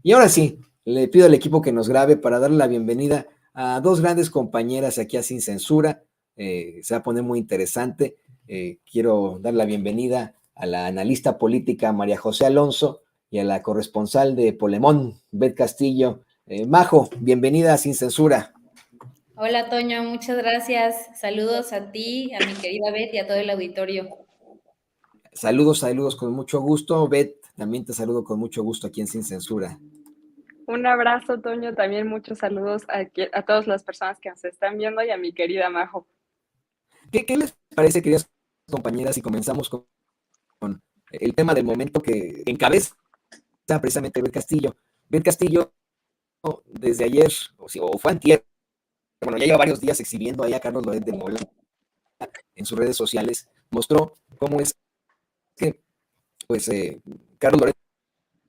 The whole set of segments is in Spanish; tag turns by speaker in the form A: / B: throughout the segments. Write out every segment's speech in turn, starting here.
A: Y ahora sí, le pido al equipo que nos grabe para darle la bienvenida a dos grandes compañeras aquí a Sin Censura. Se va a poner muy interesante. Quiero dar la bienvenida a la analista política María José Alonso y a la corresponsal de Polemón, Beth Castillo. Majo, bienvenida a Sin Censura.
B: Hola Toño, muchas gracias. Saludos a ti, a mi querida Beth y a todo el auditorio.
A: Saludos, saludos con mucho gusto. Beth, también te saludo con mucho gusto aquí en Sin Censura.
C: Un abrazo, Toño. También muchos saludos a todas las personas que nos están viendo y a mi querida Majo.
A: ¿Qué les parece, queridas compañeras, si comenzamos con el tema del momento que encabeza precisamente Beth Castillo? Beth Castillo, desde ayer, o fue antier, bueno, ya lleva varios días exhibiendo ahí a Carlos Loret de Mola en sus redes sociales, mostró cómo es que, pues, Carlos Loret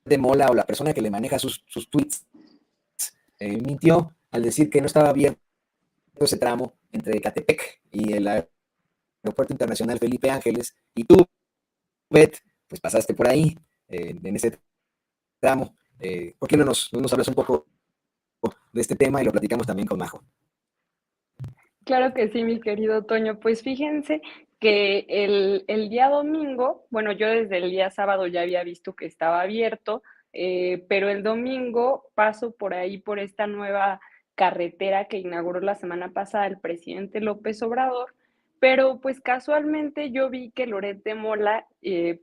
A: de Mola, o la persona que le maneja sus tweets, mintió al decir que no estaba abierto ese tramo entre Ecatepec y el Aeropuerto Internacional Felipe Ángeles, y tú, Beth, pues pasaste por ahí, en ese tramo. ¿Por qué no nos hablas un poco de este tema y lo platicamos también con Majo?
C: Claro que sí, mi querido Toño. Pues fíjense que el día domingo, bueno, yo desde el día sábado ya había visto que estaba abierto, pero el domingo paso por ahí, por esta nueva carretera que inauguró la semana pasada el presidente López Obrador, pero pues casualmente yo vi que Loret de Mola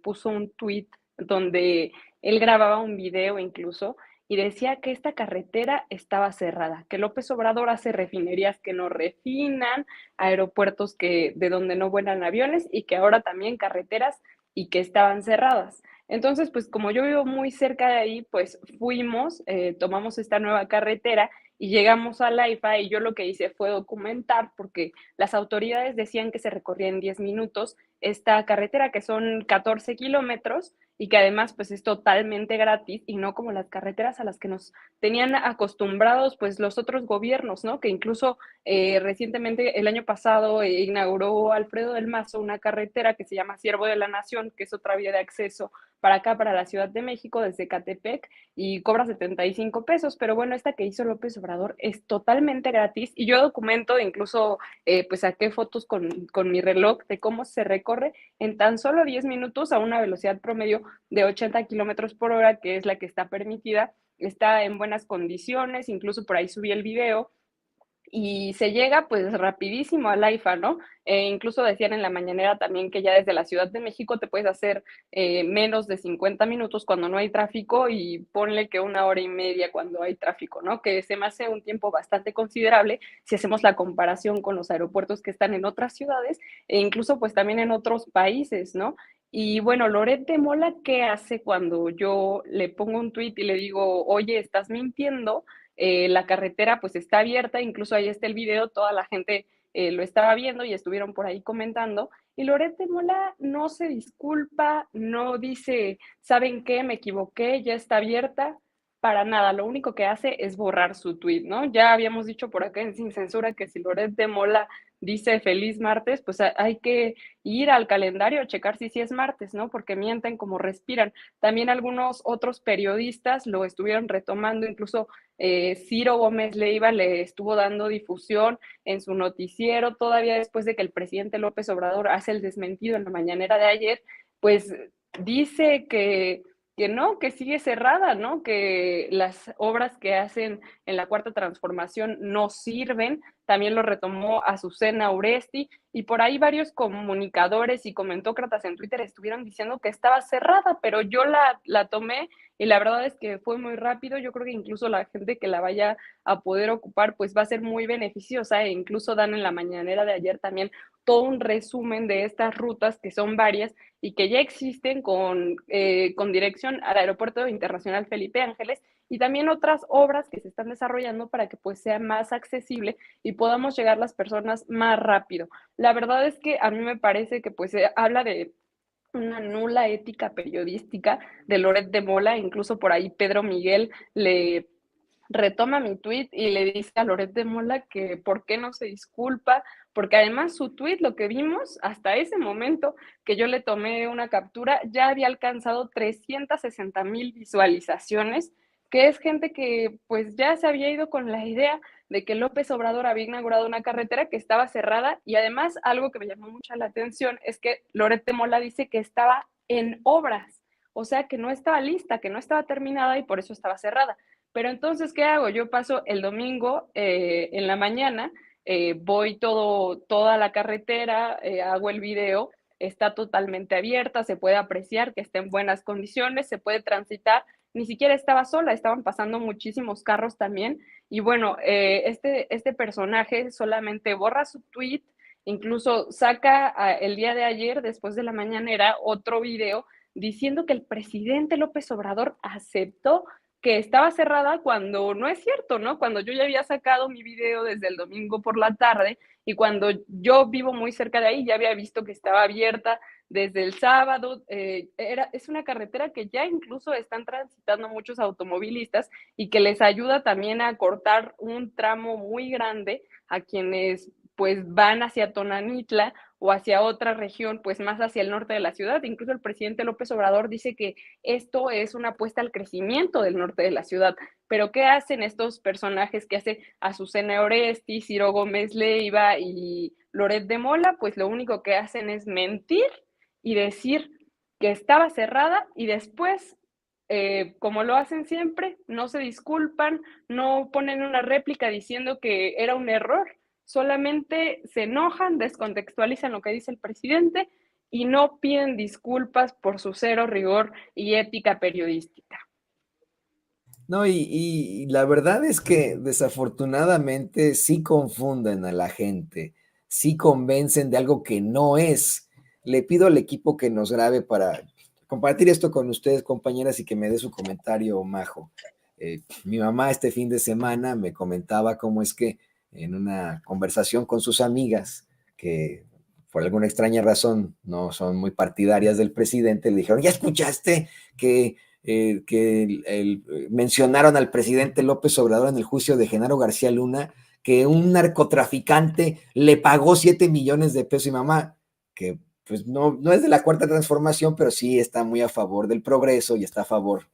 C: puso un tuit donde él grababa un video incluso y decía que esta carretera estaba cerrada, que López Obrador hace refinerías que no refinan, aeropuertos de donde no vuelan aviones y que ahora también carreteras y que estaban cerradas. Entonces, pues como yo vivo muy cerca de ahí, pues fuimos, tomamos esta nueva carretera y llegamos a la IFA y yo lo que hice fue documentar porque las autoridades decían que se recorría en 10 minutos esta carretera, que son 14 kilómetros, y que además pues es totalmente gratis y no como las carreteras a las que nos tenían acostumbrados pues los otros gobiernos, ¿no? Que incluso recientemente el año pasado inauguró Alfredo del Mazo una carretera que se llama Siervo de la Nación, que es otra vía de acceso para acá, para la Ciudad de México, desde Catepec, y cobra 75 pesos, pero bueno, esta que hizo López Obrador es totalmente gratis y yo documento, incluso pues saqué fotos con mi reloj de cómo se recorre en tan solo 10 minutos a una velocidad promedio de 80 kilómetros por hora, que es la que está permitida, está en buenas condiciones, incluso por ahí subí el video, y se llega pues rapidísimo al AIFA, ¿no? Incluso decían en la mañanera también que ya desde la Ciudad de México te puedes hacer menos de 50 minutos cuando no hay tráfico y ponle que 1 hora y media cuando hay tráfico, ¿no? Que se me hace un tiempo bastante considerable si hacemos la comparación con los aeropuertos que están en otras ciudades e incluso pues también en otros países, ¿no? Y bueno, Loret de Mola, ¿qué hace cuando yo le pongo un tuit y le digo, oye, estás mintiendo? La carretera pues está abierta, incluso ahí está el video, toda la gente lo estaba viendo y estuvieron por ahí comentando. Y Loret de Mola no se disculpa, no dice, ¿saben qué? Me equivoqué, ya está abierta. Para nada, lo único que hace es borrar su tweet, ¿no? Ya habíamos dicho por acá en Sin Censura que si Loret de Mola dice feliz martes, pues hay que ir al calendario, checar si sí es martes, ¿no? Porque mienten como respiran. También algunos otros periodistas lo estuvieron retomando, incluso Ciro Gómez Leiva le estuvo dando difusión en su noticiero, todavía después de que el presidente López Obrador hace el desmentido en la mañanera de ayer, pues dice que no, que sigue cerrada, ¿no? Que las obras que hacen en la Cuarta Transformación no sirven. También lo retomó Azucena Uresti y por ahí varios comunicadores y comentócratas en Twitter estuvieron diciendo que estaba cerrada, pero yo la tomé y la verdad es que fue muy rápido. Yo creo que incluso la gente que la vaya a poder ocupar pues va a ser muy beneficiosa e incluso dan en la mañanera de ayer también todo un resumen de estas rutas que son varias y que ya existen con dirección al Aeropuerto Internacional Felipe Ángeles y también otras obras que se están desarrollando para que pues sea más accesible y podamos llegar las personas más rápido. La verdad es que a mí me parece que pues habla de una nula ética periodística de Loret de Mola, incluso por ahí Pedro Miguel le retoma mi tweet y le dice a Loret de Mola que por qué no se disculpa, porque además su tweet, lo que vimos hasta ese momento que yo le tomé una captura, ya había alcanzado 360,000 visualizaciones, que es gente que pues ya se había ido con la idea de que López Obrador había inaugurado una carretera que estaba cerrada y además algo que me llamó mucho la atención es que Loret de Mola dice que estaba en obras, o sea que no estaba lista, que no estaba terminada y por eso estaba cerrada. Pero entonces, ¿qué hago? Yo paso el domingo en la mañana, voy toda la carretera, hago el video, está totalmente abierta, se puede apreciar que está en buenas condiciones, se puede transitar, ni siquiera estaba sola, estaban pasando muchísimos carros también. Y bueno, este personaje solamente borra su tweet, incluso saca el día de ayer, después de la mañanera, otro video diciendo que el presidente López Obrador aceptó que estaba cerrada cuando no es cierto, ¿no? Cuando yo ya había sacado mi video desde el domingo por la tarde y cuando yo vivo muy cerca de ahí ya había visto que estaba abierta desde el sábado. Es una carretera que ya incluso están transitando muchos automovilistas y que les ayuda también a cortar un tramo muy grande a quienes pues van hacia Tonanitla o hacia otra región, pues más hacia el norte de la ciudad. Incluso el presidente López Obrador dice que esto es una apuesta al crecimiento del norte de la ciudad. Pero ¿qué hacen estos personajes que hace Azucena Oresti, Ciro Gómez Leiva y Loret de Mola? Pues lo único que hacen es mentir y decir que estaba cerrada y después, como lo hacen siempre, no se disculpan, no ponen una réplica diciendo que era un error, solamente se enojan, descontextualizan lo que dice el presidente y no piden disculpas por su cero rigor y ética periodística.
A: No, y la verdad es que desafortunadamente sí confunden a la gente, sí convencen de algo que no es. Le pido al equipo que nos grabe para compartir esto con ustedes, compañeras, y que me dé su comentario, Majo. Mi mamá este fin de semana me comentaba cómo es que en una conversación con sus amigas, que por alguna extraña razón no son muy partidarias del presidente, le dijeron, ¿ya escuchaste que mencionaron al presidente López Obrador en el juicio de Genaro García Luna, que un narcotraficante le pagó 7 millones de pesos? Y mamá, que pues no es de la Cuarta Transformación, pero sí está muy a favor del progreso y está a favor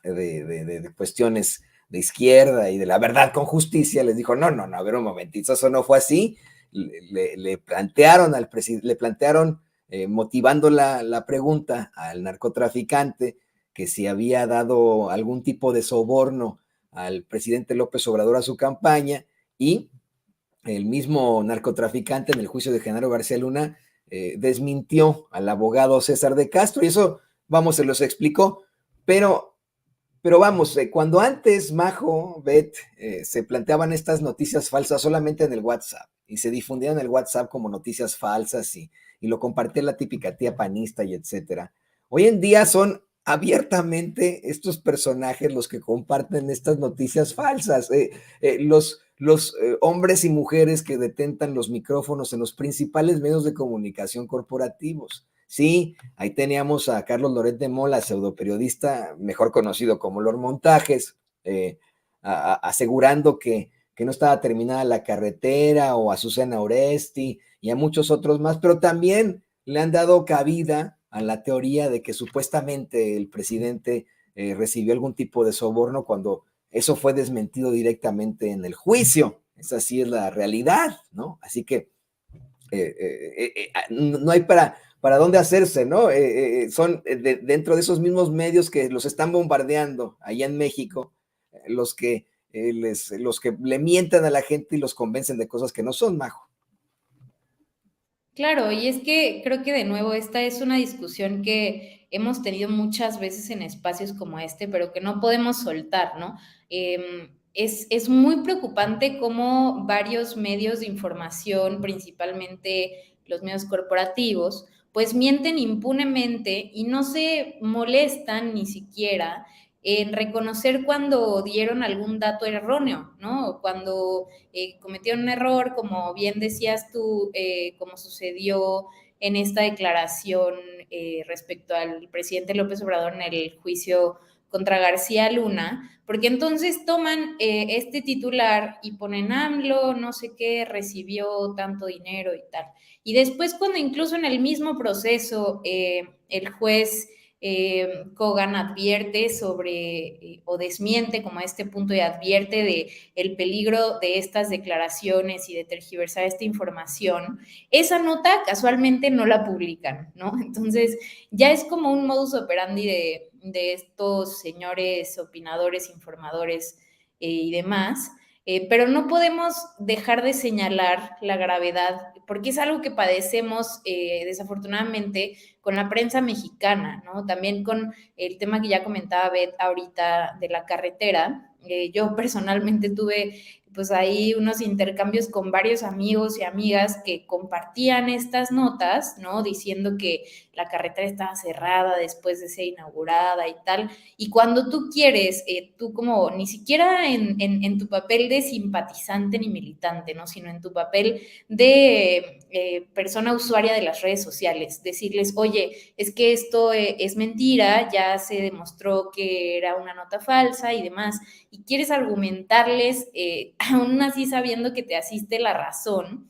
A: de cuestiones de izquierda y de la verdad con justicia, les dijo, no, a ver un momentito, eso no fue así. Le plantearon al presidente, le plantearon motivando la pregunta al narcotraficante que si había dado algún tipo de soborno al presidente López Obrador a su campaña, y el mismo narcotraficante en el juicio de Genaro García Luna desmintió al abogado César de Castro, y eso, vamos, se los explicó, pero vamos, cuando antes, Majo, Bet, se planteaban estas noticias falsas solamente en el WhatsApp y se difundían en el WhatsApp como noticias falsas y lo compartía la típica tía panista y etcétera. Hoy en día son abiertamente estos personajes los que comparten estas noticias falsas. Los hombres y mujeres que detentan los micrófonos en los principales medios de comunicación corporativos. Sí, ahí teníamos a Carlos Loret de Mola, pseudoperiodista, mejor conocido como Lord Montajes, asegurando que no estaba terminada la carretera, o a Azucena Oresti y a muchos otros más, pero también le han dado cabida a la teoría de que supuestamente el presidente recibió algún tipo de soborno, cuando eso fue desmentido directamente en el juicio. Esa sí es la realidad, ¿no? Así que no hay para dónde hacerse, ¿no? Son dentro de esos mismos medios que los están bombardeando allá en México, los que le mientan a la gente y los convencen de cosas que no son, Majo.
B: Claro, y es que creo que de nuevo esta es una discusión que hemos tenido muchas veces en espacios como este, pero que no podemos soltar, ¿no? Es muy preocupante cómo varios medios de información, principalmente los medios corporativos, pues mienten impunemente y no se molestan ni siquiera en reconocer cuando dieron algún dato erróneo, ¿no? O cuando cometieron un error, como bien decías tú, como sucedió en esta declaración respecto al presidente López Obrador en el juicio contra García Luna, porque entonces toman este titular y ponen AMLO, no sé qué, recibió tanto dinero y tal. Y después, cuando incluso en el mismo proceso el juez Kogan advierte sobre o desmiente como este punto y advierte de el peligro de estas declaraciones y de tergiversar esta información, esa nota casualmente no la publican, ¿no? Entonces ya es como un modus operandi de estos señores opinadores, informadores y demás, pero no podemos dejar de señalar la gravedad, porque es algo que padecemos desafortunadamente con la prensa mexicana, ¿no? También con el tema que ya comentaba Beth ahorita de la carretera. Yo personalmente tuve pues ahí unos intercambios con varios amigos y amigas que compartían estas notas, ¿no? Diciendo que la carretera estaba cerrada después de ser inaugurada y tal. Y cuando tú quieres, tú como ni siquiera en tu papel de simpatizante ni militante, ¿no? Sino en tu papel de persona usuaria de las redes sociales, decirles, oye, es que esto es mentira, ya se demostró que era una nota falsa y demás, y quieres argumentarles, aún así sabiendo que te asiste la razón,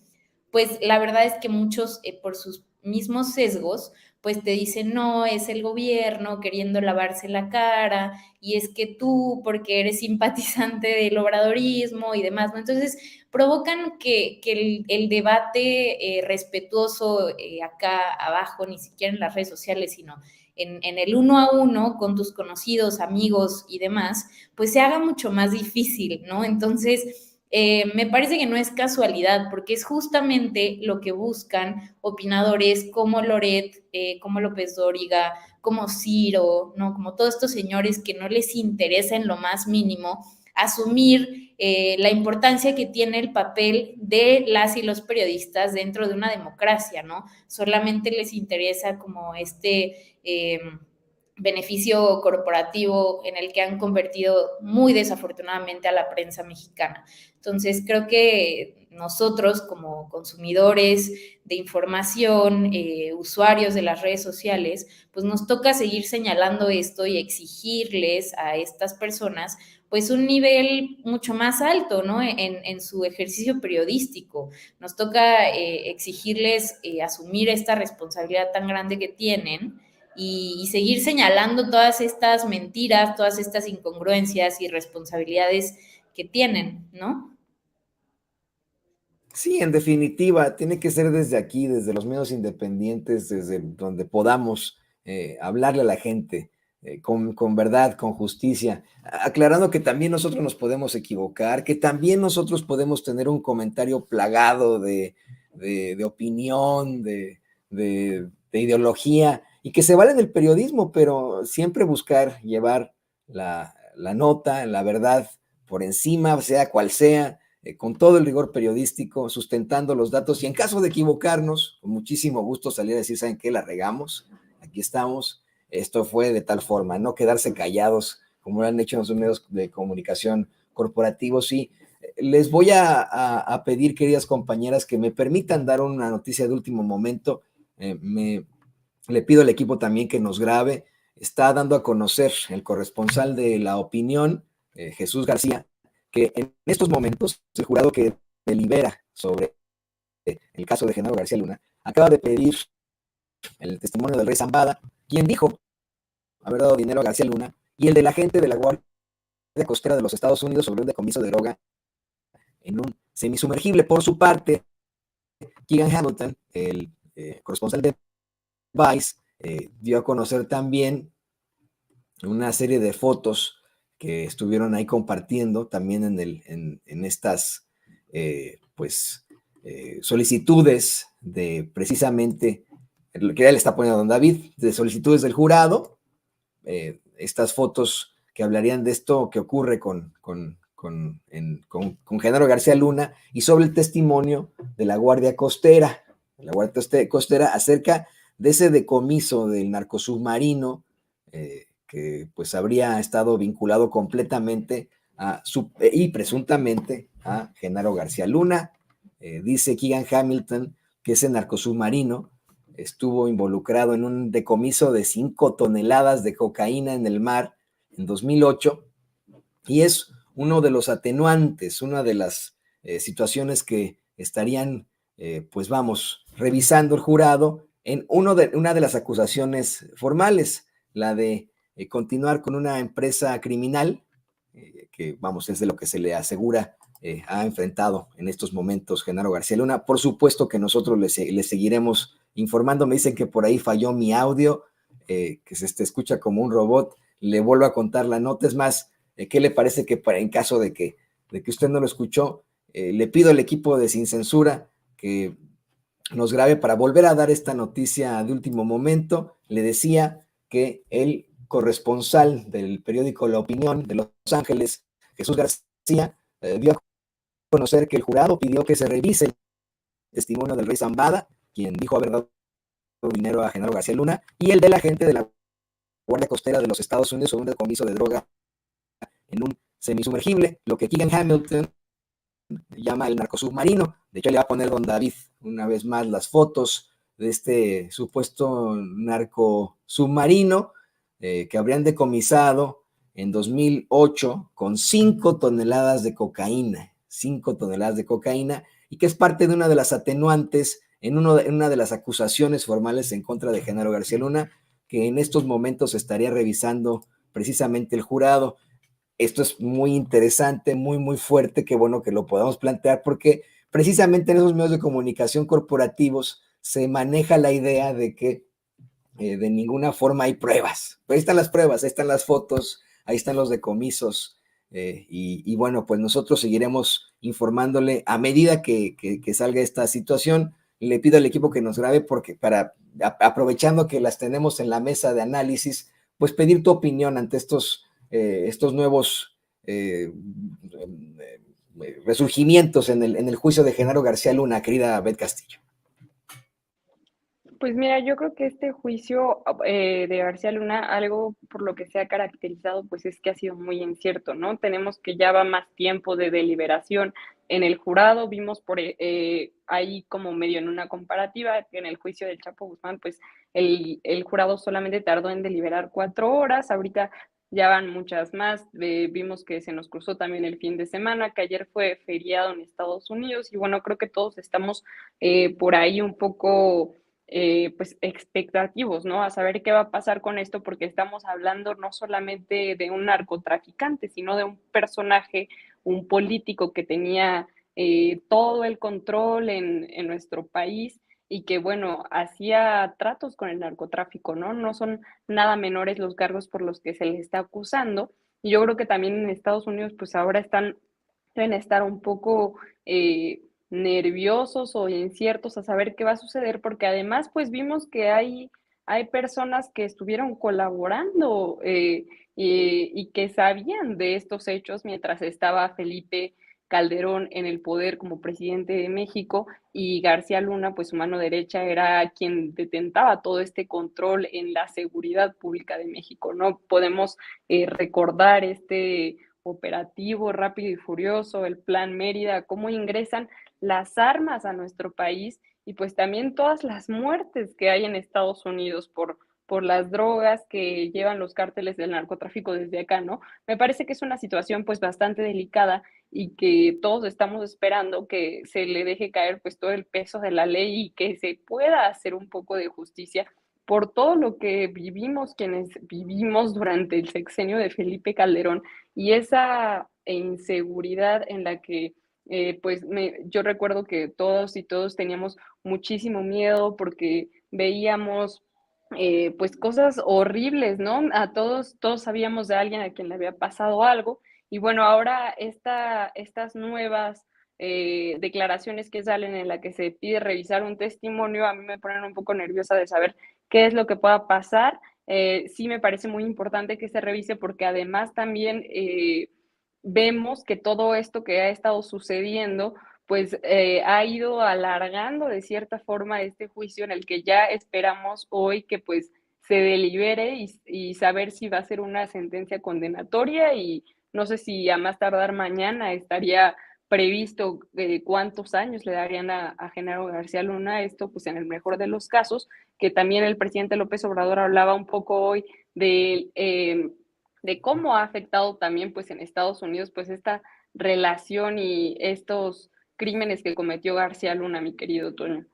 B: pues la verdad es que muchos, por sus mismos sesgos, pues te dicen, no, es el gobierno queriendo lavarse la cara, y es que tú, porque eres simpatizante del obradorismo y demás, ¿no? Entonces, provocan que el debate respetuoso acá abajo, ni siquiera en las redes sociales, sino en el uno a uno con tus conocidos, amigos y demás, pues se haga mucho más difícil, ¿no? Entonces, me parece que no es casualidad, porque es justamente lo que buscan opinadores como Loret, como López Dóriga, como Ciro, ¿no? Como todos estos señores que no les interesa en lo más mínimo asumir la importancia que tiene el papel de las y los periodistas dentro de una democracia, ¿no? Solamente les interesa como beneficio corporativo en el que han convertido muy desafortunadamente a la prensa mexicana. Entonces, creo que nosotros como consumidores de información, usuarios de las redes sociales, pues nos toca seguir señalando esto y exigirles a estas personas pues un nivel mucho más alto, ¿no? En su ejercicio periodístico. Nos toca exigirles asumir esta responsabilidad tan grande que tienen y seguir señalando todas estas mentiras, todas estas incongruencias y responsabilidades que tienen, ¿no?
A: Sí, en definitiva, tiene que ser desde aquí, desde los medios independientes, desde donde podamos hablarle a la gente con verdad, con justicia, aclarando que también nosotros nos podemos equivocar, que también nosotros podemos tener un comentario plagado de opinión, de ideología, y que se vale en el periodismo, pero siempre buscar llevar la nota, la verdad por encima, sea cual sea, con todo el rigor periodístico, sustentando los datos y en caso de equivocarnos, con muchísimo gusto salir a decir, ¿saben qué? La regamos, aquí estamos, esto fue de tal forma, no quedarse callados como lo han hecho en los medios de comunicación corporativos. Y les voy a pedir, queridas compañeras, que me permitan dar una noticia de último momento. Le pido al equipo también que nos grabe. Está dando a conocer el corresponsal de La Opinión, Jesús García, que en estos momentos el jurado que delibera sobre el caso de Genaro García Luna acaba de pedir el testimonio del rey Zambada, quien dijo haber dado dinero a García Luna, y el del agente de la Guardia Costera de los Estados Unidos sobre un decomiso de droga en un semisumergible. Por su parte, Keegan Hamilton, el corresponsal de Vice, dio a conocer también una serie de fotos que estuvieron ahí compartiendo también en estas solicitudes de precisamente lo que ya le está poniendo don David, de solicitudes del jurado, estas fotos que hablarían de esto que ocurre con Genaro García Luna, y sobre el testimonio de la Guardia Costera acerca de ese decomiso del narcosubmarino que pues habría estado vinculado completamente y presuntamente a Genaro García Luna. Dice Keegan Hamilton que ese narcosubmarino estuvo involucrado en un decomiso de 5 toneladas de cocaína en el mar en 2008, y es uno de los atenuantes, una de las situaciones que estarían, revisando el jurado en una de las acusaciones formales. la de continuar con una empresa criminal, que vamos, es de lo que se le asegura ha enfrentado en estos momentos Genaro García Luna. Por supuesto que nosotros le seguiremos informando. Me dicen que por ahí falló mi audio, que se escucha como un robot. Le vuelvo a contar la nota. Es más, ¿qué le parece que en caso de que usted no lo escuchó, le pido al equipo de Sin Censura que nos grabe para volver a dar esta noticia de último momento? Le decía que el corresponsal del periódico La Opinión de Los Ángeles, Jesús García, dio a conocer que el jurado pidió que se revise el testimonio del rey Zambada, quien dijo haber dado dinero a Genaro García Luna, y el del agente de la Guardia Costera de los Estados Unidos sobre un decomiso de droga en un semisumergible, lo que Keegan Hamilton llama el narcosubmarino. De hecho, le va a poner don David una vez más las fotos de este supuesto narcosubmarino que habrían decomisado en 2008 con 5 toneladas de cocaína, 5 toneladas de cocaína, y que es parte de una de las atenuantes en una de las acusaciones formales en contra de Genaro García Luna, que en estos momentos estaría revisando precisamente el jurado. Esto es muy interesante, muy, muy fuerte, qué bueno que lo podamos plantear, porque precisamente en esos medios de comunicación corporativos se maneja la idea de que de ninguna forma hay pruebas. Pero ahí están las pruebas, ahí están las fotos, ahí están los decomisos, y bueno, pues nosotros seguiremos informándole a medida que salga esta situación. Le pido al equipo que nos grabe, porque aprovechando que las tenemos en la mesa de análisis, pues pedir tu opinión ante estos nuevos resurgimientos en el juicio de Genaro García Luna, querida Beth Castillo.
C: Pues mira, yo creo que este juicio de García Luna, algo por lo que se ha caracterizado, pues es que ha sido muy incierto, ¿no? Tenemos que ya va más tiempo de deliberación en el jurado. Vimos por ahí como medio en una comparativa que en el juicio del Chapo Guzmán, pues el jurado solamente tardó en deliberar 4 horas. Ahorita ya van muchas más. Vimos que se nos cruzó también el fin de semana, que ayer fue feriado en Estados Unidos, y bueno, creo que todos estamos por ahí un poco pues expectativos, ¿no? A saber qué va a pasar con esto, porque estamos hablando no solamente de un narcotraficante, sino de un personaje, un político que tenía todo el control en nuestro país y que, bueno, hacía tratos con el narcotráfico, ¿no? No son nada menores los cargos por los que se le está acusando. Y yo creo que también en Estados Unidos, pues ahora deben estar un poco nerviosos o inciertos a saber qué va a suceder, porque además pues vimos que hay personas que estuvieron colaborando y que sabían de estos hechos mientras estaba Felipe Calderón en el poder como presidente de México, y García Luna, pues su mano derecha, era quien detentaba todo este control en la seguridad pública de México, ¿no? Podemos recordar este operativo Rápido y Furioso, el Plan Mérida, cómo ingresan las armas a nuestro país, y pues también todas las muertes que hay en Estados Unidos por las drogas que llevan los cárteles del narcotráfico desde acá, ¿no? Me parece que es una situación pues bastante delicada y que todos estamos esperando que se le deje caer pues todo el peso de la ley y que se pueda hacer un poco de justicia por todo lo que vivimos quienes vivimos durante el sexenio de Felipe Calderón, y esa inseguridad en la que pues yo recuerdo que todos y todos teníamos muchísimo miedo porque veíamos pues cosas horribles, ¿no? A todos sabíamos de alguien a quien le había pasado algo, y bueno, ahora estas nuevas declaraciones que salen en la que se pide revisar un testimonio, a mí me ponen un poco nerviosa de saber qué es lo que pueda pasar. Sí me parece muy importante que se revise, porque además también vemos que todo esto que ha estado sucediendo, pues ha ido alargando de cierta forma este juicio en el que ya esperamos hoy que pues se delibere y saber si va a ser una sentencia condenatoria, y no sé si a más tardar mañana estaría previsto cuántos años le darían a Genaro García Luna. Esto pues en el mejor de los casos, que también el presidente López Obrador hablaba un poco hoy de cómo ha afectado también pues en Estados Unidos pues esta relación y estos crímenes que cometió García Luna, mi querido Toño.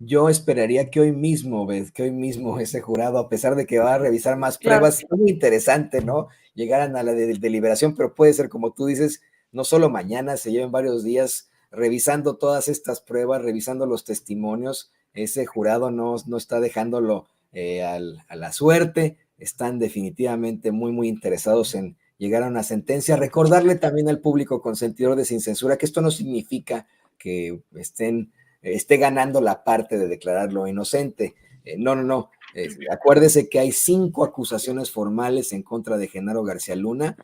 A: yo esperaría que hoy mismo, ¿ves? Que hoy mismo ese jurado, a pesar de que va a revisar más
C: Claro.
A: pruebas, es muy interesante, ¿no? Llegaran a la deliberación, pero puede ser, como tú dices, no solo mañana, se lleven varios días revisando todas estas pruebas, revisando los testimonios. Ese jurado no está dejándolo a la suerte, están definitivamente muy, muy interesados en llegar a una sentencia. Recordarle también al público consentidor de Sin Censura que esto no significa que esté ganando la parte de declararlo inocente. No. Acuérdese que hay 5 acusaciones formales en contra de Genaro García Luna: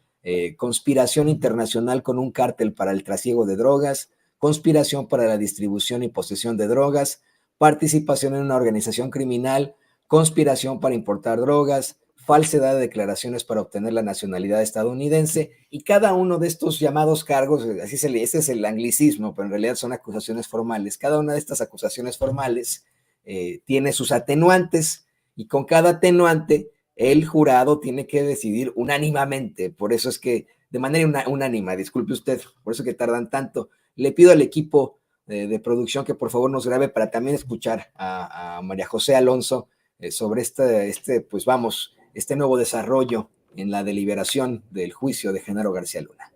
A: conspiración internacional con un cártel para el trasiego de drogas, conspiración para la distribución y posesión de drogas, participación en una organización criminal, conspiración para importar drogas, falsedad de declaraciones para obtener la nacionalidad estadounidense, y cada uno de estos llamados cargos, así se le, ese es el anglicismo, pero en realidad son acusaciones formales. Cada una de estas acusaciones formales tiene sus atenuantes, y con cada atenuante el jurado tiene que decidir unánimemente. Por eso es que, de manera unánime, disculpe usted, por eso que tardan tanto. Le pido al equipo de producción que por favor nos grabe para también escuchar a María José Alonso sobre este nuevo desarrollo en la deliberación del juicio de Genaro García Luna.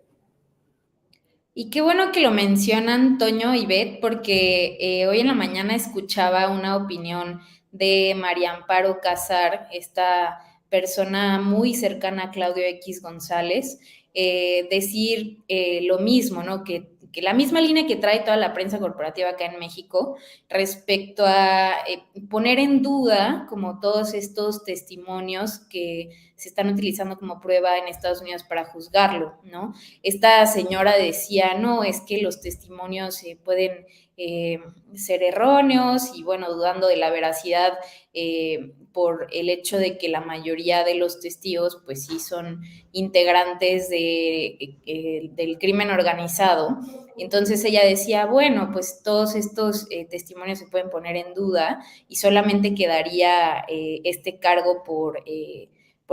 B: Y qué bueno que lo mencionan Toño y Beth, porque hoy en la mañana escuchaba una opinión de María Amparo Casar, esta persona muy cercana a Claudio X González, decir lo mismo, ¿no? Que la misma línea que trae toda la prensa corporativa acá en México respecto a poner en duda como todos estos testimonios que se están utilizando como prueba en Estados Unidos para juzgarlo, ¿no? Esta señora decía, no, es que los testimonios pueden ser erróneos, y bueno, dudando de la veracidad por el hecho de que la mayoría de los testigos pues sí son integrantes del crimen organizado. Entonces ella decía, bueno, pues todos estos testimonios se pueden poner en duda y solamente quedaría este cargo por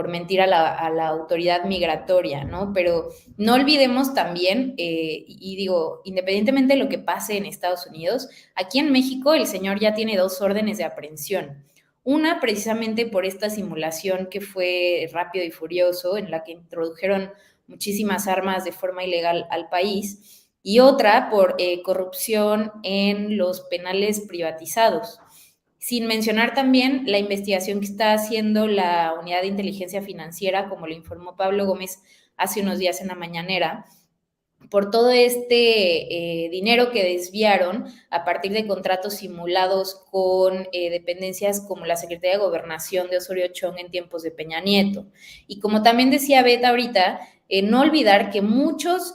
B: mentir a la autoridad migratoria, ¿no? Pero no olvidemos también, y digo, independientemente de lo que pase en Estados Unidos, aquí en México el señor ya tiene 2 órdenes de aprehensión. Una precisamente por esta simulación que fue Rápido y Furioso, en la que introdujeron muchísimas armas de forma ilegal al país, y otra por corrupción en los penales privatizados. Sin mencionar también la investigación que está haciendo la Unidad de Inteligencia Financiera, como lo informó Pablo Gómez hace unos días en la mañanera, por todo este dinero que desviaron a partir de contratos simulados con dependencias como la Secretaría de Gobernación de Osorio Chong en tiempos de Peña Nieto. Y como también decía Beth ahorita, no olvidar que muchos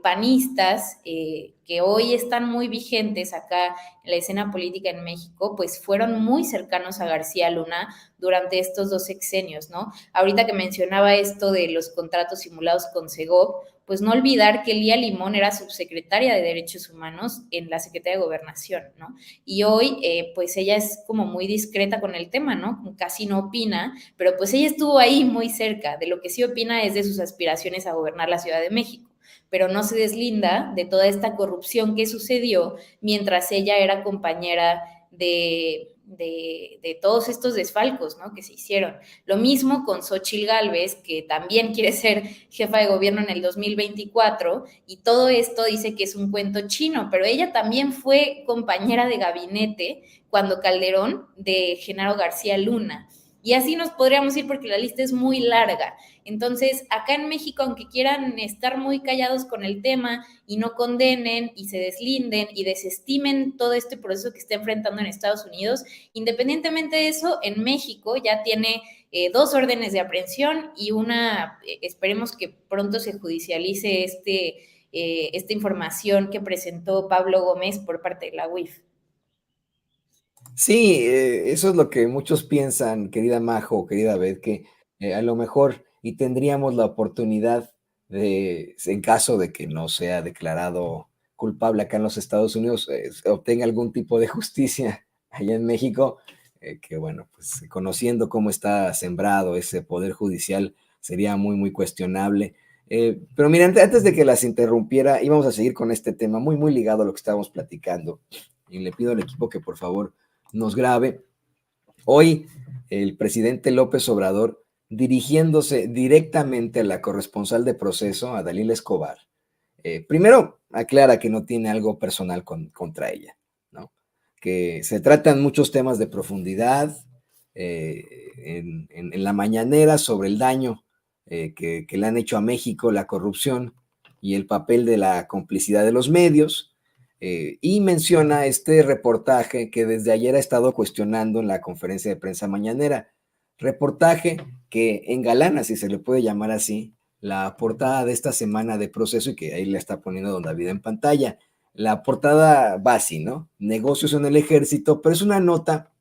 B: panistas que hoy están muy vigentes acá en la escena política en México, pues fueron muy cercanos a García Luna durante estos 2 sexenios, ¿no? Ahorita que mencionaba esto de los contratos simulados con Segov, pues no olvidar que Lía Limón era subsecretaria de Derechos Humanos en la Secretaría de Gobernación, ¿no? Y hoy, pues ella es como muy discreta con el tema, ¿no? Casi no opina, pero pues ella estuvo ahí muy cerca. De lo que sí opina es de sus aspiraciones a gobernar la Ciudad de México, pero no se deslinda de toda esta corrupción que sucedió mientras ella era compañera de todos estos desfalcos, ¿no? Que se hicieron. Lo mismo con Xóchitl Gálvez, que también quiere ser jefa de gobierno en el 2024, y todo esto dice que es un cuento chino, pero ella también fue compañera de gabinete cuando Calderón de Genaro García Luna. Y así nos podríamos ir porque la lista es muy larga. Entonces, acá en México, aunque quieran estar muy callados con el tema y no condenen y se deslinden y desestimen todo este proceso que está enfrentando en Estados Unidos, independientemente de eso, en México ya tiene 2 órdenes de aprehensión y una, esperemos que pronto se judicialice esta información que presentó Pablo Gómez por parte de la UIF.
A: Sí, eso es lo que muchos piensan, querida Majo, querida Beth, que a lo mejor y tendríamos la oportunidad de, en caso de que no sea declarado culpable acá en los Estados Unidos, obtenga algún tipo de justicia allá en México, que bueno, pues conociendo cómo está sembrado ese poder judicial, sería muy, muy cuestionable. Pero mira, antes de que las interrumpiera, íbamos a seguir con este tema muy, muy ligado a lo que estábamos platicando. Y le pido al equipo que por favor nos grabe. Hoy el presidente López Obrador, dirigiéndose directamente a la corresponsal de Proceso, a Dalila Escobar, primero aclara que no tiene algo personal contra ella, ¿no? Que se tratan muchos temas de profundidad en la mañanera sobre el daño que le han hecho a México, la corrupción y el papel de la complicidad de los medios. Y menciona este reportaje que desde ayer ha estado cuestionando en la conferencia de prensa mañanera. Reportaje que engalana, si se le puede llamar así, la portada de esta semana de Proceso, y que ahí le está poniendo don David en pantalla. La portada va así, ¿no? Negocios en el ejército, pero es una nota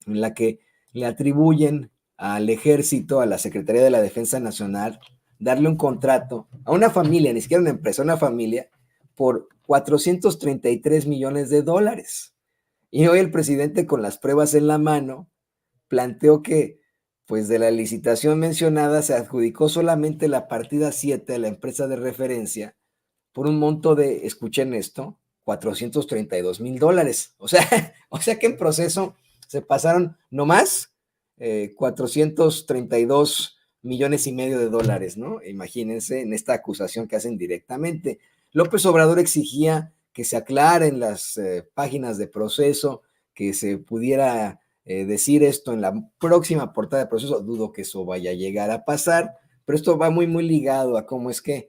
A: en la que le atribuyen al ejército, a la Secretaría de la Defensa Nacional, darle un contrato a una familia, ni siquiera una empresa, una familia, por 433 millones de dólares. Y hoy el presidente, con las pruebas en la mano, planteó que, pues de la licitación mencionada, se adjudicó solamente la partida 7 a la empresa de referencia por un monto de, escuchen esto, 432,000 dólares. O sea que en Proceso se pasaron nomás 432 millones y medio de dólares, ¿no? Imagínense en esta acusación que hacen directamente. López Obrador exigía que se aclaren las páginas de Proceso, que se pudiera decir esto en la próxima portada de Proceso. Dudo que eso vaya a llegar a pasar, pero esto va muy, muy ligado a cómo es que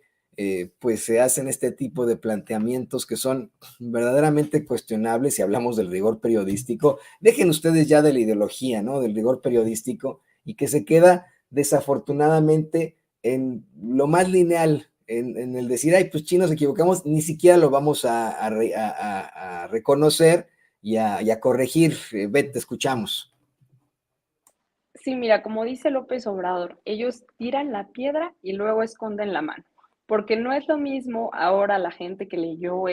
A: pues se hacen este tipo de planteamientos que son verdaderamente cuestionables si hablamos del rigor periodístico. Dejen ustedes ya de la ideología, ¿no? Del rigor periodístico, y que se queda desafortunadamente en lo más lineal, en el decir, ay, pues chinos, nos equivocamos, ni siquiera lo vamos a reconocer y a corregir. Te escuchamos.
C: Sí, mira, como dice López Obrador, ellos tiran la piedra y luego esconden la mano, porque no es lo mismo ahora la gente que leyó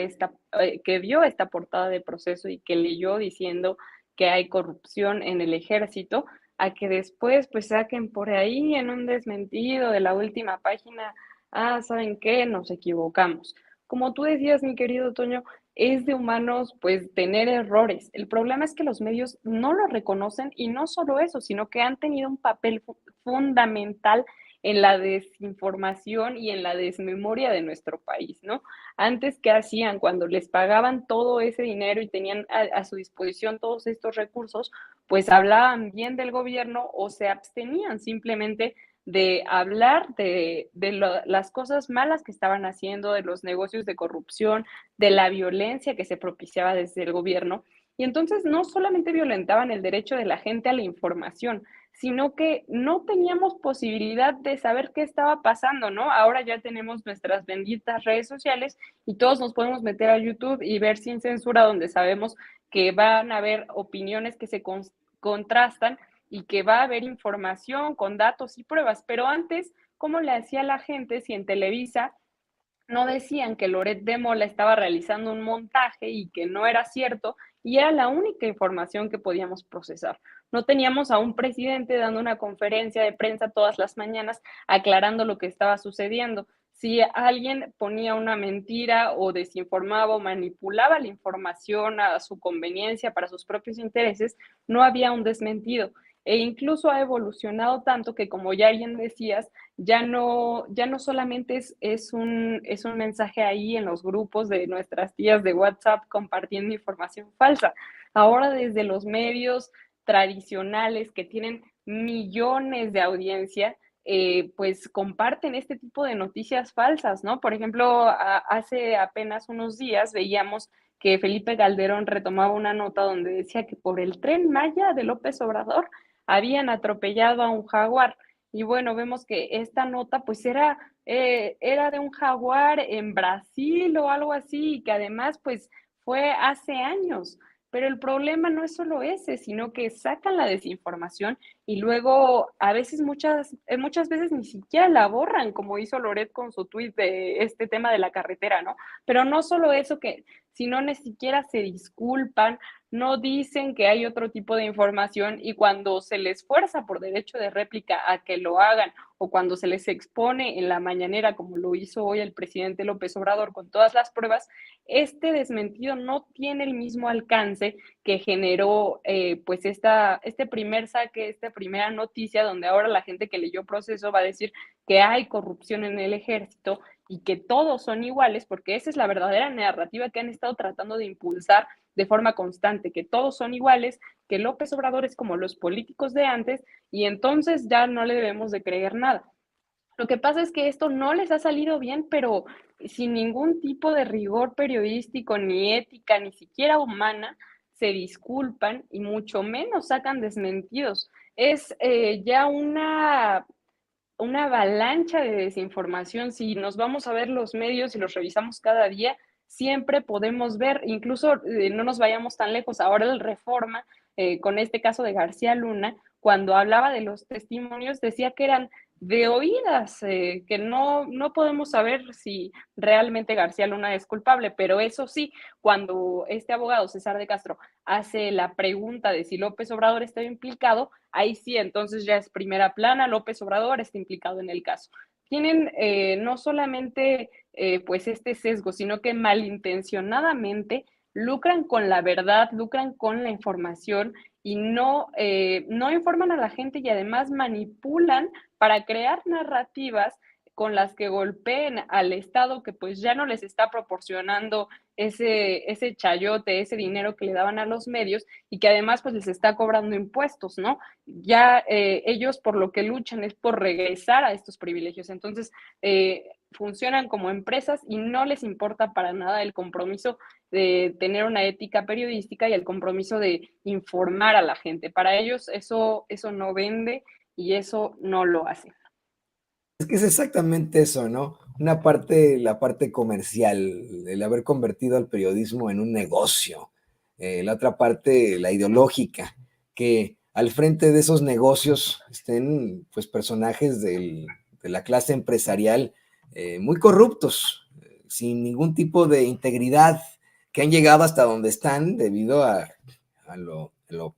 C: que vio esta portada de Proceso y que leyó diciendo que hay corrupción en el ejército, a que después pues saquen por ahí en un desmentido de la última página, ah, ¿saben qué? Nos equivocamos. Como tú decías, mi querido Toño, es de humanos pues tener errores. El problema es que los medios no lo reconocen y no solo eso, sino que han tenido un papel fundamental en la desinformación y en la desmemoria de nuestro país, ¿no? Antes, ¿qué hacían? Cuando les pagaban todo ese dinero y tenían a su disposición todos estos recursos, pues hablaban bien del gobierno o se abstenían simplemente de hablar las cosas malas que estaban haciendo, de los negocios de corrupción, de la violencia que se propiciaba desde el gobierno. Y entonces no solamente violentaban el derecho de la gente a la información, sino que no teníamos posibilidad de saber qué estaba pasando, ¿no? Ahora ya tenemos nuestras benditas redes sociales y todos nos podemos meter a YouTube y ver sin censura, donde sabemos que van a haber opiniones que se contrastan y que va a haber información con datos y pruebas. Pero antes, ¿cómo le hacía la gente si en Televisa no decían que Loret de Mola estaba realizando un montaje y que no era cierto, y era la única información que podíamos procesar? No teníamos a un presidente dando una conferencia de prensa todas las mañanas aclarando lo que estaba sucediendo. Si alguien ponía una mentira o desinformaba o manipulaba la información a su conveniencia para sus propios intereses, no había un desmentido. E incluso ha evolucionado tanto que, como ya bien decías, ya no solamente es un mensaje ahí en los grupos de nuestras tías de WhatsApp compartiendo información falsa. Ahora desde los medios tradicionales que tienen millones de audiencia, pues comparten este tipo de noticias falsas, ¿no? Por ejemplo, hace apenas unos días veíamos que Felipe Calderón retomaba una nota donde decía que por el Tren Maya de López Obrador habían atropellado a un jaguar. Y bueno, vemos que esta nota pues era de un jaguar en Brasil o algo así, y que además pues fue hace años. Pero el problema no es solo ese, sino que sacan la desinformación y luego a veces muchas veces ni siquiera la borran, como hizo Loret con su tuit de este tema de la carretera, ¿no? Pero no solo eso, sino ni siquiera se disculpan, no dicen que hay otro tipo de información y cuando se les fuerza por derecho de réplica a que lo hagan o cuando se les expone en la mañanera, como lo hizo hoy el presidente López Obrador con todas las pruebas, este desmentido no tiene el mismo alcance que generó pues este primer saque, esta primera noticia, donde ahora la gente que leyó Proceso va a decir que hay corrupción en el ejército y que todos son iguales, porque esa es la verdadera narrativa que han estado tratando de impulsar de forma constante, que todos son iguales, que López Obrador es como los políticos de antes y entonces ya no le debemos de creer nada. Lo que pasa es que esto no les ha salido bien, pero sin ningún tipo de rigor periodístico, ni ética, ni siquiera humana, se disculpan y mucho menos sacan desmentidos. Es ya una avalancha de desinformación. Si nos vamos a ver los medios y los revisamos cada día, siempre podemos ver, incluso no nos vayamos tan lejos, ahora el Reforma, con este caso de García Luna, cuando hablaba de los testimonios, decía que eran de oídas, que no podemos saber si realmente García Luna es culpable, pero eso sí, cuando este abogado César de Castro hace la pregunta de si López Obrador está implicado, ahí sí, entonces ya es primera plana, López Obrador está implicado en el caso. Tienen no solamente pues este sesgo, sino que malintencionadamente lucran con la verdad, lucran con la información y no informan a la gente y además manipulan para crear narrativas con las que golpeen al Estado que pues ya no les está proporcionando ese chayote, ese dinero que le daban a los medios y que además pues les está cobrando impuestos, ¿no? Ya ellos por lo que luchan es por regresar a estos privilegios. Entonces, funcionan como empresas y no les importa para nada el compromiso de tener una ética periodística y el compromiso de informar a la gente. Para ellos eso no vende y eso no lo hace.
A: Es que es exactamente eso, ¿no? Una parte, la parte comercial, el haber convertido al periodismo en un negocio. La otra parte, la ideológica, que al frente de esos negocios estén pues personajes de la clase empresarial muy corruptos, sin ningún tipo de integridad, que han llegado hasta donde están debido a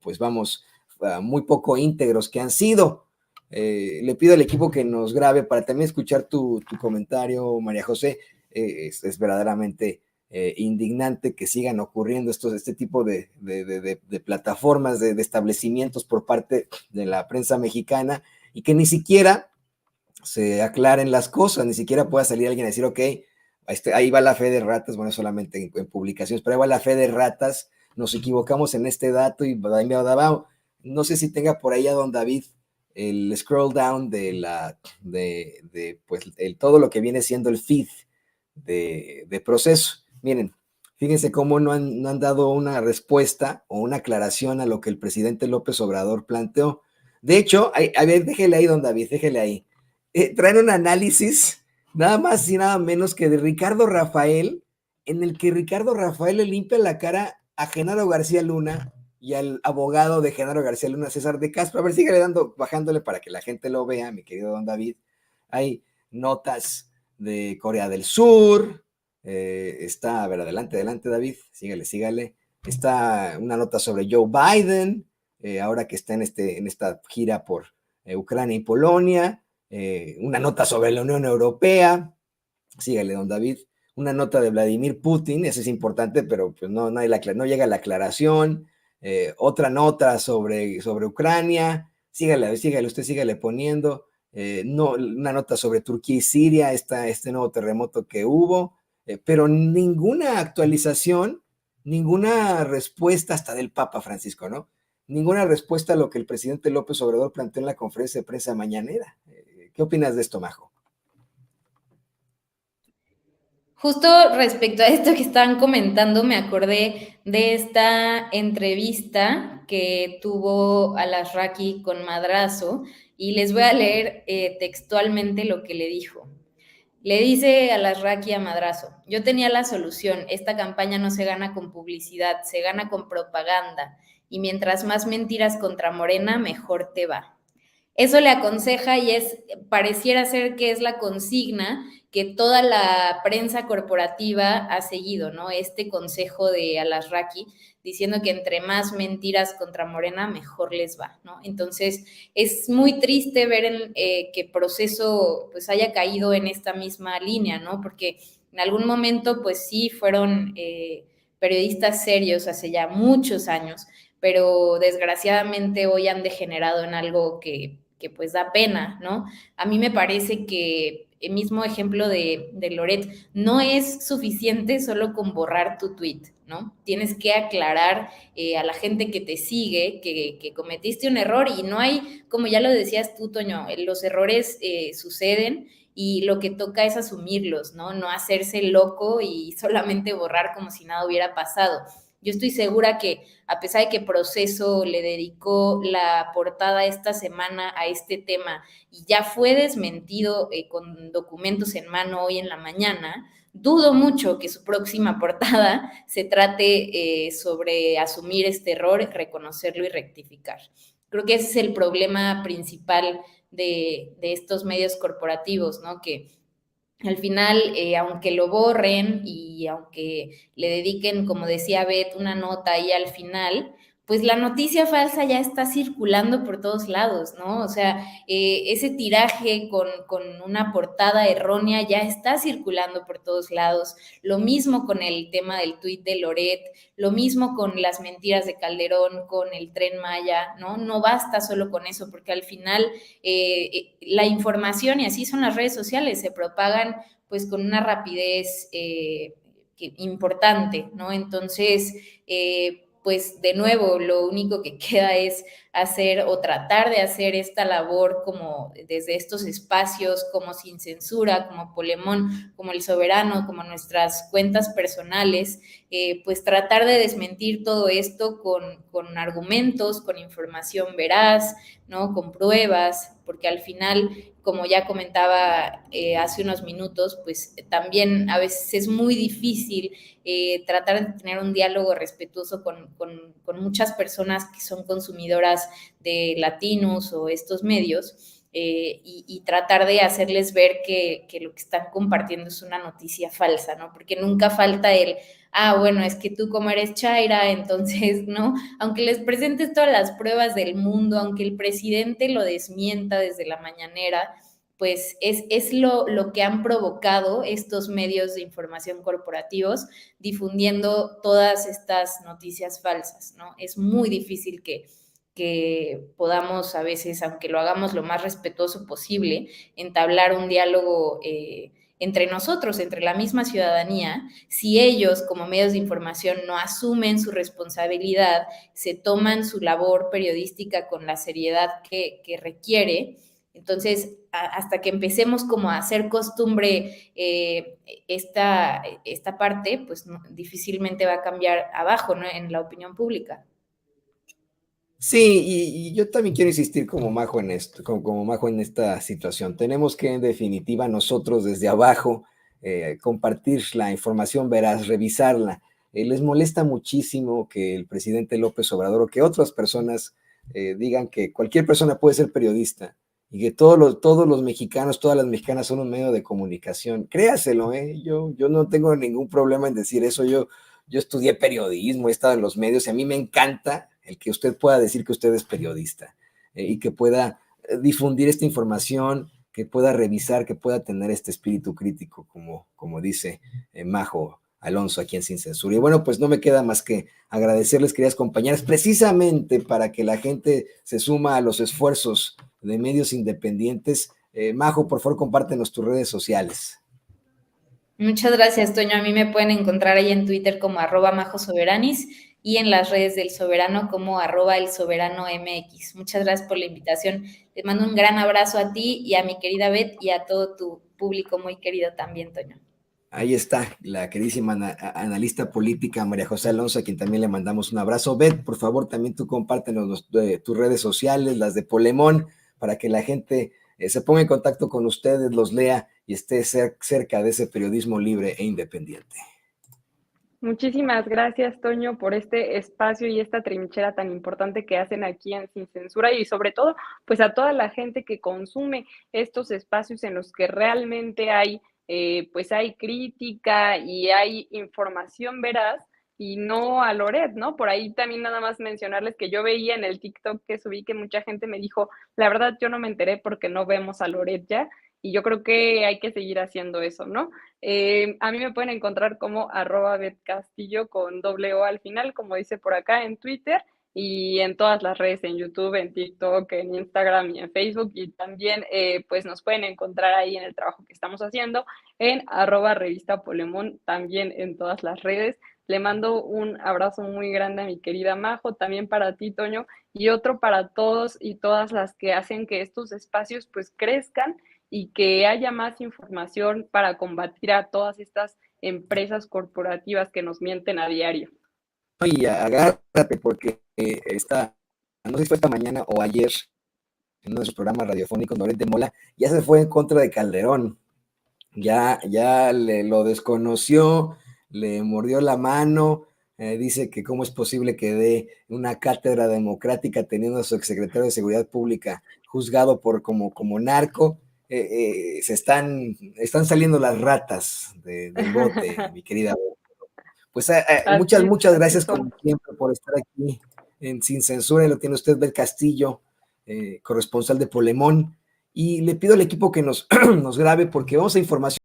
A: pues vamos, a muy poco íntegros que han sido. Le pido al equipo que nos grabe para también escuchar tu comentario, María José. Es verdaderamente indignante que sigan ocurriendo este tipo de plataformas, de establecimientos por parte de la prensa mexicana y que ni siquiera se aclaren las cosas, ni siquiera pueda salir alguien a decir, ok, ahí va la fe de ratas, bueno, solamente en publicaciones, pero ahí va la fe de ratas, nos equivocamos en este dato y no sé si tenga por ahí a don David el scroll down de pues todo lo que viene siendo el feed de Proceso. Miren, fíjense cómo no han dado una respuesta o una aclaración a lo que el presidente López Obrador planteó. De hecho, a ver, déjele ahí, don David, déjele ahí. Traen un análisis nada más y nada menos que de Ricardo Rafael, en el que Ricardo Rafael le limpia la cara a Genaro García Luna y al abogado de Genaro García Luna, César de Castro. A ver, síguele bajándole para que la gente lo vea, mi querido don David. Hay notas de Corea del Sur, está, a ver, adelante, David, sígale. Está una nota sobre Joe Biden, ahora que está en esta gira por Ucrania y Polonia, una nota sobre la Unión Europea, sígale, don David, una nota de Vladimir Putin, eso es importante, pero pues no llega la aclaración, otra nota sobre Ucrania, sígale, usted sígale poniendo, una nota sobre Turquía y Siria, este nuevo terremoto que hubo, pero ninguna actualización, ninguna respuesta hasta del Papa Francisco, ¿no? Ninguna respuesta a lo que el presidente López Obrador planteó en la conferencia de prensa mañanera. ¿Qué opinas de esto, Majo?
B: Justo respecto a esto que estaban comentando, me acordé de esta entrevista que tuvo Alasraqui con Madrazo y les voy a leer textualmente lo que le dijo. Le dice Alasraqui a Madrazo: yo tenía la solución, esta campaña no se gana con publicidad, se gana con propaganda, y mientras más mentiras contra Morena, mejor te va. Eso le aconseja y pareciera ser que es la consigna que toda la prensa corporativa ha seguido, ¿no? Este consejo de Alasraqui, diciendo que entre más mentiras contra Morena, mejor les va, ¿no? Entonces, es muy triste ver que Proceso pues haya caído en esta misma línea, ¿no? Porque en algún momento, pues sí, fueron periodistas serios hace ya muchos años, pero desgraciadamente hoy han degenerado en algo que pues da pena, ¿no? A mí me parece que el mismo ejemplo de Loret, no es suficiente solo con borrar tu tweet, ¿no? Tienes que aclarar a la gente que te sigue que cometiste un error y no hay, como ya lo decías tú, Toño, los errores suceden y lo que toca es asumirlos, ¿no? No hacerse loco y solamente borrar como si nada hubiera pasado. Yo estoy segura que a pesar de que Proceso le dedicó la portada esta semana a este tema y ya fue desmentido con documentos en mano hoy en la mañana, dudo mucho que su próxima portada se trate sobre asumir este error, reconocerlo y rectificar. Creo que ese es el problema principal de estos medios corporativos, ¿no? Que al final, aunque lo borren y aunque le dediquen, como decía Beth, una nota ahí al final, pues la noticia falsa ya está circulando por todos lados, ¿no? O sea, ese tiraje con una portada errónea ya está circulando por todos lados. Lo mismo con el tema del tuit de Loret, lo mismo con las mentiras de Calderón, con el Tren Maya, ¿no? No basta solo con eso, porque al final la información, y así son las redes sociales, se propagan pues con una rapidez importante, ¿no? Entonces, pues de nuevo, lo único que queda es hacer o tratar de hacer esta labor como desde estos espacios, como Sin Censura, como Polemón, como El Soberano, como nuestras cuentas personales, pues tratar de desmentir todo esto con argumentos, con información veraz, ¿no? Con pruebas, porque al final, como ya comentaba hace unos minutos, pues también a veces es muy difícil tratar de tener un diálogo respetuoso con muchas personas que son consumidoras de Latinos o estos medios. Y tratar de hacerles ver que lo que están compartiendo es una noticia falsa, ¿no? Porque nunca falta bueno, es que tú como eres chaira, entonces, ¿no? Aunque les presentes todas las pruebas del mundo, aunque el presidente lo desmienta desde la mañanera, pues es lo que han provocado estos medios de información corporativos difundiendo todas estas noticias falsas, ¿no? Es muy difícil que podamos a veces, aunque lo hagamos lo más respetuoso posible, entablar un diálogo entre nosotros, entre la misma ciudadanía, si ellos como medios de información no asumen su responsabilidad, se toman su labor periodística con la seriedad que requiere. Entonces, hasta que empecemos como a hacer costumbre esta parte, pues difícilmente va a cambiar abajo, ¿no? En la opinión pública.
A: Sí, y yo también quiero insistir como Majo en esto, como Majo en esta situación. Tenemos que, en definitiva, nosotros desde abajo compartir la información veraz, revisarla. Les molesta muchísimo que el presidente López Obrador o que otras personas digan que cualquier persona puede ser periodista y que todos los mexicanos, todas las mexicanas son un medio de comunicación. Créaselo, yo no tengo ningún problema en decir eso. Yo estudié periodismo, he estado en los medios y a mí me encanta el que usted pueda decir que usted es periodista y que pueda difundir esta información, que pueda revisar, que pueda tener este espíritu crítico, como dice Majo Alonso aquí en Sin Censura. Y bueno, pues no me queda más que agradecerles, queridas compañeras, precisamente para que la gente se suma a los esfuerzos de medios independientes. Majo, por favor, compártenos tus redes sociales.
B: Muchas gracias, Toño. A mí me pueden encontrar ahí en Twitter como @majosoveranis y en las redes del Soberano como @elsoberanomx. Muchas gracias por la invitación. Les mando un gran abrazo a ti y a mi querida Beth y a todo tu público muy querido también, Toño.
A: Ahí está la queridísima analista política María José Alonso, a quien también le mandamos un abrazo. Beth, por favor, también tú compártenos tus redes sociales, las de Polemón, para que la gente se ponga en contacto con ustedes, los lea y esté cerca de ese periodismo libre e independiente.
C: Muchísimas gracias, Toño, por este espacio y esta trinchera tan importante que hacen aquí en Sin Censura y sobre todo, pues a toda la gente que consume estos espacios en los que realmente hay, pues hay crítica y hay información veraz y no a Loret, ¿no? Por ahí también nada más mencionarles que yo veía en el TikTok que subí que mucha gente me dijo, la verdad yo no me enteré porque no vemos a Loret ya y yo creo que hay que seguir haciendo eso, ¿no? A mí me pueden encontrar como @betcastillo con doble O al final, como dice por acá en Twitter y en todas las redes, en YouTube, en TikTok, en Instagram y en Facebook. Y también pues nos pueden encontrar ahí en el trabajo que estamos haciendo en @revista Polemón, también en todas las redes. Le mando un abrazo muy grande a mi querida Majo, también para ti, Toño, y otro para todos y todas las que hacen que estos espacios pues crezcan y que haya más información para combatir a todas estas empresas corporativas que nos mienten a diario.
A: Y agárrate porque no sé si fue esta mañana o ayer, en uno de sus programas radiofónicos, Loret de Mola ya se fue en contra de Calderón, ya lo desconoció, le mordió la mano, dice que cómo es posible que dé una cátedra democrática teniendo a su exsecretario de Seguridad Pública juzgado como narco. Están saliendo las ratas del bote, mi querida. Pues muchas
C: Así
A: gracias
C: son.
A: como siempre por estar aquí en Sin Censura. Lo tiene usted, Bel Castillo, corresponsal de Polemón. Y le pido al equipo que nos grabe porque vamos a información